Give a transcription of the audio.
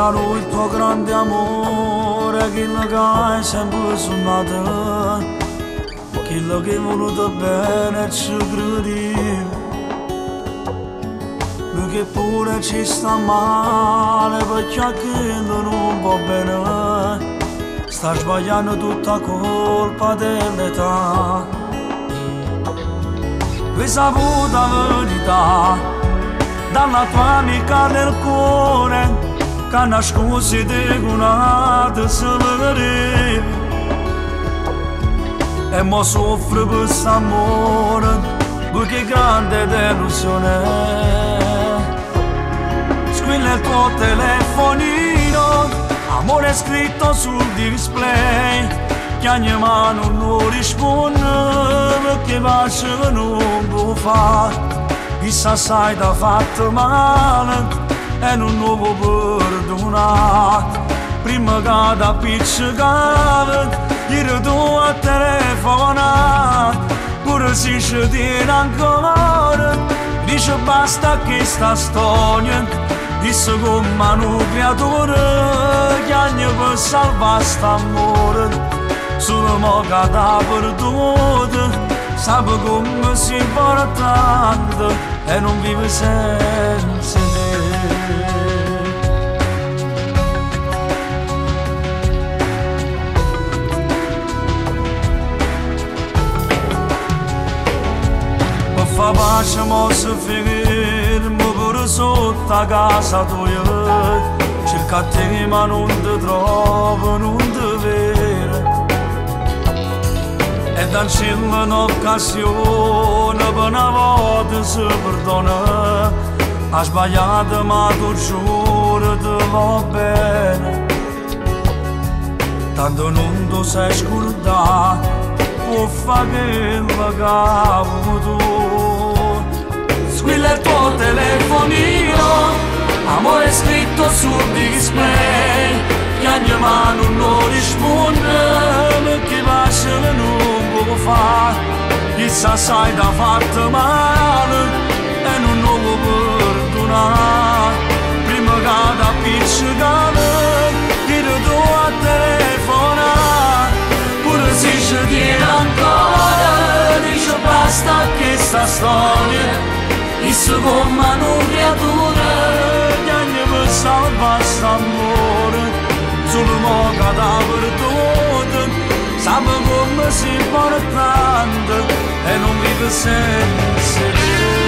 Era il tuo grande amore, quello che hai sempre suonato, quello che hai voluto bene e ci credevi. Lui che pure ci sta male perché quello non va bene, sta sbagliando tutta colpa dell'età. Lui saputo la verità dalla tua amica del cuore, che nascosti di cunate se vedere, e mo soffre per quest'amore, perché grande delusione. Squilla il tuo telefonino, amore scritto sul display, che ogni mano non risponde, perché pace non può fare. Chissà sai da fatto male e non lo può perdonare. Prima che da piccicava, ieri tu a telefonare, pure se ci tiene ancora, dice basta che sta storia, disse come un creatore che ogni per salvare st'amore, solo mo che t'ha perduto, sape come si impara tanto e non vive senza te. Per fa pace mo si ferma pure sotto a casa tua, cerca te ma non ti trovo, non ti vedo. E dal cielo un'occasione per una volta si perdona, ha sbagliato ma tu giuro ti va bene, tanto non ti sei scordato, può fare quello che ha voluto. Squilla il tuo telefonino, amore scritto sul display, che ogni mano non risponde, perché pace non può fare. Chissà sai da fatto male e non lo può perdonare. Prima che da piccicare, ieri tu a telefonare, pure se ci tiene ancora, dice basta che sta storia, disse come una creatura che ogni per salvare st'amore, solo mo che t'ha perduto, sape come si importa tanto e non vive senza te.